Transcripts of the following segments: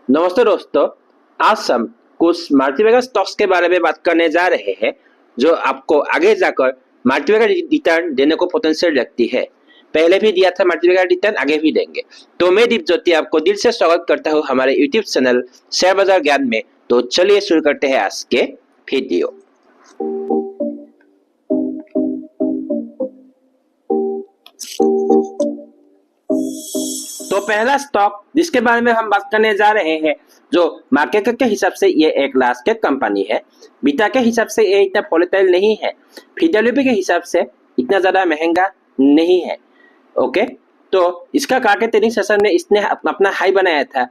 नमस्ते दोस्तों। आज हम कुछ मल्टीबैगर स्टॉक्स के बारे में बात करने जा रहे हैं जो आपको आगे जाकर मल्टीबैगर रिटर्न देने को पोटेंशियल रखती है। पहले भी दिया था मल्टीबैगर रिटर्न, आगे भी देंगे। तो मैं दीप ज्योति आपको दिल से स्वागत करता हूँ हमारे यूट्यूब चैनल शेयर बाजार ज्ञान में। तो चलिए शुरू करते हैं आज के वीडियो। तो पहला स्टॉक जिसके बारे में हम बात करने जा रहे हैं, जो मार्केट के हिसाब से ये एक लार्ज कैप कंपनी है। बीटा के हिसाब से ये इतना वोलेटाइल नहीं है, पीडब्ल्यूपी के हिसाब से इतना ज्यादा महंगा नहीं है। ओके, तो इसका टारगेट ट्रेडिंग सेशन में इसने अपना हाई बनाया था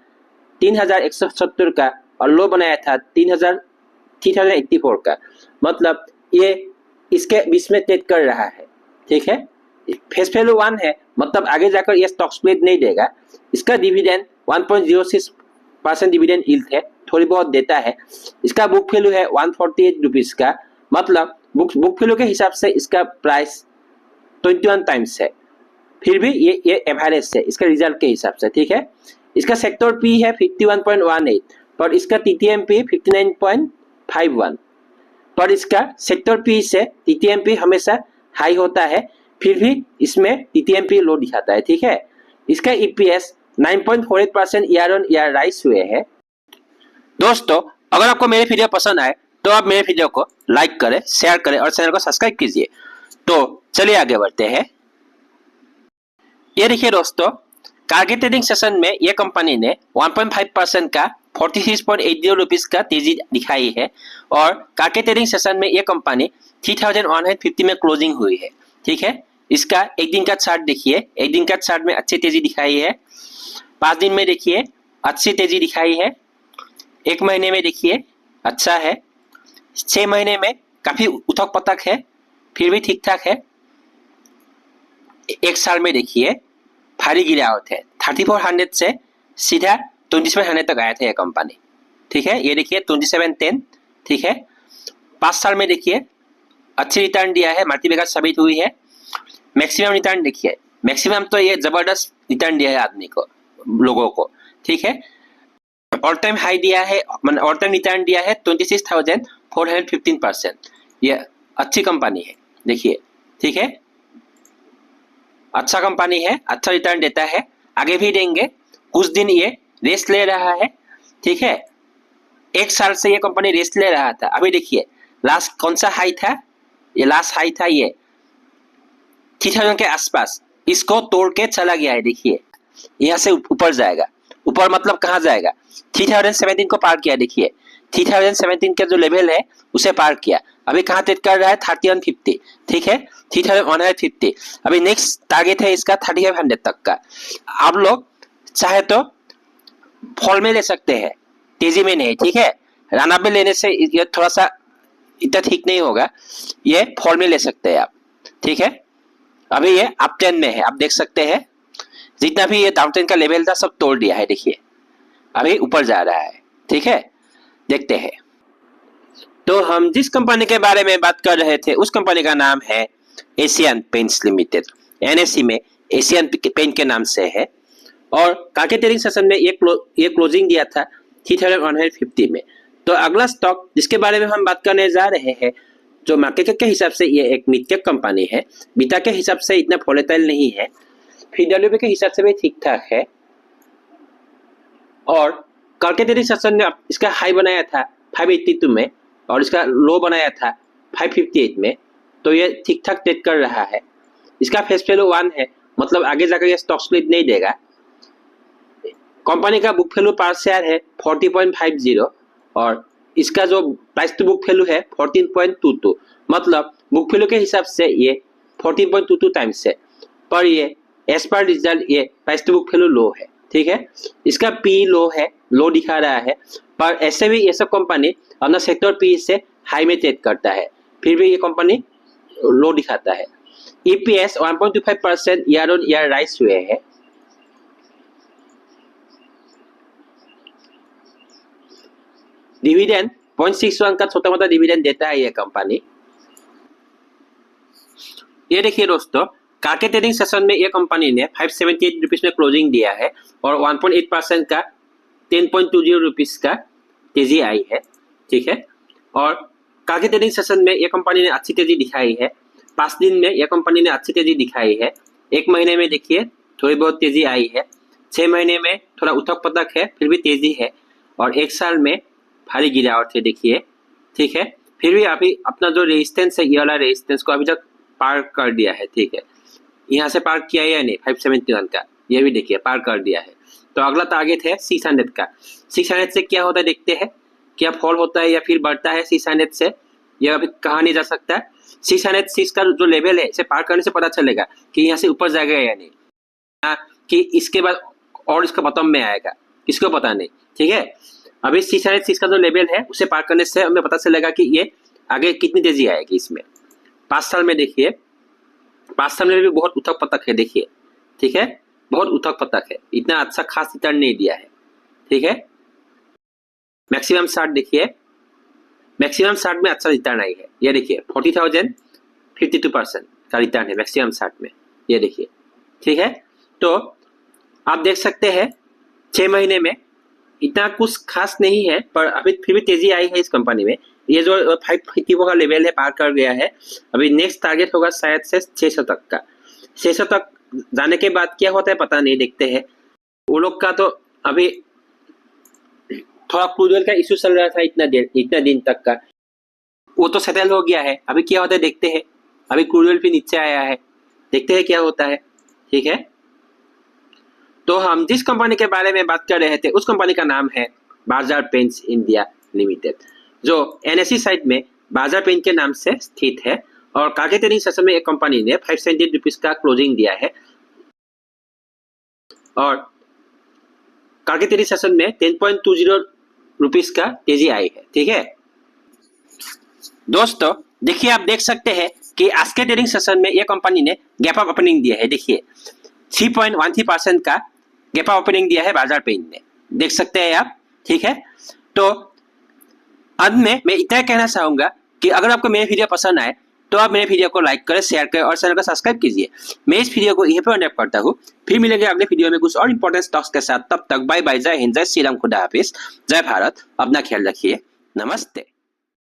3170 का और लो बनाया था 3084 का। मतलब ये इसके बीच में ट्रेड कर रहा है। ठीक है, फेस वैल्यू 1 है, मतलब आगे जाकर ये स्टॉक स्प्लिट नहीं देगा। इसका डिविडेंड 1.06% डिविडेंड यील्ड है, थोड़ी बहुत देता है। इसका बुक वैल्यू है 148 रुपीज का, मतलब बुक वैल्यू के हिसाब से इसका प्राइस 21 टाइम्स है। फिर भी ये एवरेज है इसका रिजल्ट के हिसाब से। ठीक है, इसका सेक्टर पी है 51.18 पर इसका टीटीएमपी 59.51 पर इसका सेक्टर पी से टीटीएमपी हमेशा हाई होता है, फिर भी इसमें टीटीएमपी लो दिखाता है। ठीक है, इसका EPS 9.48% year on year rise हुए हैं। दोस्तों, अगर आपको मेरे वीडियो पसंद आए तो आप मेरे वीडियो को लाइक करें, शेयर करें और चैनल को सब्सक्राइब कीजिए। तो चलिए आगे बढ़ते हैं। ये देखिए दोस्तों, टारगेट ट्रेडिंग सेशन में ये कंपनी ने 1.5% का 46.80 रुपीज का तेजी दिखाई है और टारगेट ट्रेडिंग सेशन में ये कंपनी 3150 में क्लोजिंग हुई है। ठीक है, इसका एक दिन का चार्ट देखिए। एक दिन का चार्ट में अच्छी तेजी दिखाई है, 5 दिन में देखिए अच्छी तेजी दिखाई है, 1 महीने में देखिए अच्छा है, 6 महीने में काफी उथक पथक है, फिर भी ठीक ठाक है। 1 साल में देखिए भारी गिरावट है, 3400 से सीधा 2700 तक आया था ये कंपनी। ठीक है, ये देखिए 2710। ठीक है, 5 साल में देखिए अच्छी रिटर्न दिया है, मल्टीबैगर साबित हुई है। मैक्सिमम रिटर्न देखिए, मैक्सिमम तो ये जबरदस्त रिटर्न दिया है आदमी को, लोगों को। ठीक है, ऑल टाइम हाई दिया है, ऑल टाइम रिटर्न दिया है 26,415%। ये अच्छी कंपनी है देखिए। ठीक है, अच्छा कंपनी है, अच्छा रिटर्न देता है, आगे भी देंगे। कुछ दिन ये रेस्ट ले रहा है। ठीक है, 1 साल से ये कंपनी रेस्ट ले रहा था। अभी देखिए लास्ट कौन सा हाई था, ये लास्ट हाई था ये 3000 के आसपास, इसको तोड़ के चला गया है। देखिए यहाँ से ऊपर जाएगा, ऊपर मतलब कहाँ जाएगा, 3017 को पार किया। देखिए 3017 का जो लेवल है उसे पार किया। अभी कहाँ ट्रेड कर रहा है, 3150। ठीक है, 3150। अभी नेक्स्ट टारगेट है इसका 3500 तक का। आप लोग चाहे तो फॉल में ले सकते हैं, तेजी में नहीं। ठीक है, रन अप में लेने से ये थोड़ा सा इतना ठीक नहीं होगा, ये फॉल में ले सकते हैं आप। ठीक है, अभी ये अप ट्रेंड में है, आप देख सकते हैं जितना भी ये डाउन ट्रेंड का लेवल था सब तोड़ दिया है। देखिए अभी ऊपर जा रहा है। ठीक है, देखते हैं। तो हम जिस कंपनी के बारे में बात कर रहे थे उस कंपनी का नाम है एशियन पेंट्स लिमिटेड। एनएससी में एशियन पेंट के नाम से है और टारगेट ट्रेडिंग सेशन में ये क्लोजिंग दिया था 3150 में। तो अगला स्टॉक जिसके बारे में हम बात करने जा रहे हैं, जो मार्केट के हिसाब से ये एक मिड कैप कंपनी है, बीटा के हिसाब से इतना वोलेटाइल नहीं है, पीडब्ल्यूपी के हिसाब से भी ठीक ठाक है और टारगेट ट्रेडिंग सेशन ने इसका हाई बनाया था 582 में और इसका लो बनाया था 558 में। तो ये ठीक ठाक ट्रेड कर रहा है। इसका फेस वैल्यू 1 है, मतलब आगे जाकर ये स्टॉक स्प्लिट नहीं देगा। कंपनी का बुक वैल्यू पर शेयर है 40.50 और इसका जो प्राइस टू बुक वैल्यू है 14.22, मतलब बुक वैल्यू के हिसाब से ये 14.22 टाइम्स है, पर ये एज पर रिजल्ट ये प्राइस टू बुक वैल्यू लो है। ठीक है, इसका पी लो है, लो दिखा रहा है, पर ऐसे भी ये सब कंपनी अपना सेक्टर पी से हाई में ट्रेड करता है, फिर भी ये कंपनी लो दिखाता है। EPS 1.25% year on year rise हुए हैं। डिविडेंड 0.61 का छोटा मोटा डिविडेंड देता है ये कंपनी। ये देखिए दोस्तों, टारगेट ट्रेडिंग सेशन में ये कंपनी ने 578 रुपीज में क्लोजिंग दिया है और 1.8% का 10.20 रुपीस का तेजी आई है, ठीक है। और कल के ट्रेडिंग सेशन में ये कंपनी ने अच्छी तेजी दिखाई है। 5 दिन में यह कंपनी ने अच्छी तेजी दिखाई है। 1 महीने में देखिए थोड़ी बहुत तेजी आई है। 6 महीने में थोड़ा उथक पटक है, फिर भी तेजी है। और 1 साल में भारी गिरावट है, देखिए, ठीक है। फिर भी अभी अपना जो रेजिस्टेंस है, ये वाला रेजिस्टेंस को अभी तक पार कर दिया है, ठीक है। यहाँ से पार किया या नहीं 571 का, ये भी देखिए पार कर दिया है। तो अगला टारगेट है 600 का। 600 से क्या होता है देखते हैं, क्या फॉल होता है या फिर बढ़ता है 600 से, यह अभी कहा नहीं जा सकता है। 606 का जो लेवल है, इसे पार करने से पता चलेगा कि यहाँ से ऊपर जाएगा या नहीं, कि इसके बाद और इसका बॉटम में आएगा, किसको पता नहीं, ठीक है। अभी 606 का जो लेवल है उसे पार करने से हमें पता चलेगा कि ये आगे कितनी तेजी आएगी इसमें। 5 साल में देखिए, 5 साल में भी बहुत उथक पटक है, देखिए, ठीक है, बहुत उथक पटक है, इतना अच्छा खास रिटर्न नहीं दिया है, ठीक है। मैक्सिमम 60 देखिए, मैक्सिमम 60 में अच्छा रिटर्न आई है, ये देखिए 40,000 52% का रिटर्न है मैक्सिमम 60 में, ये देखिए, ठीक है। तो आप देख सकते हैं 6 महीने में इतना कुछ खास नहीं है, पर अभी फिर भी तेजी आई है इस कंपनी में। ये जो 554 का लेवल है पार कर गया है। अभी नेक्स्ट टारगेट होगा शायद से 600 तक का। 600 तक जाने के बाद क्या होता है पता नहीं, देखते हैं। वो लोग का तो अभी थोड़ा क्रूड ऑयल का इश्यू चल रहा था इतना दिन तक का, वो तो सेटल हो गया है। अभी क्या होता है देखते हैं। अभी क्रूड ऑयल भी नीचे आया है, देखते हैं क्या होता है, ठीक है। तो हम जिस कंपनी के बारे में बात कर रहे थे उस कंपनी का नाम है बाजार पेंट्स इंडिया लिमिटेड, जो NSE साइट में बाजार पेंट के नाम से स्थित है। और कल के ट्रेडिंग सेशन में एक कंपनी ने 570 रुपीज का क्लोजिंग दिया है और कल के ट्रेडिंग सेशन में 10.20 रुपीज का तेजी आई है, ठीक है। दोस्तों देखिए, आप देख सकते हैं कि आज के ट्रेडिंग सेशन में यह कंपनी ने गैप अप ओपनिंग दिया है, देखिए 3.13% का गैप अप ओपनिंग दिया है बाजार पेंट ने, देख सकते हैं आप, ठीक है। तो अंत में मैं इतना कहना चाहूंगा कि अगर आपको मेरी वीडियो पसंद आए तो आप मेरे वीडियो को लाइक करें, शेयर करें और चैनल को सब्सक्राइब कीजिए। मैं इस वीडियो को यहीं पर एंड करता हूँ, फिर मिलेंगे अगले वीडियो में कुछ और इंपॉर्टेंट स्टॉक्स के साथ। तब तक बाय बाय, जय हिंद, जय श्री राम, खुदा हाफिज, जय भारत। अपना ख्याल रखिए, नमस्ते।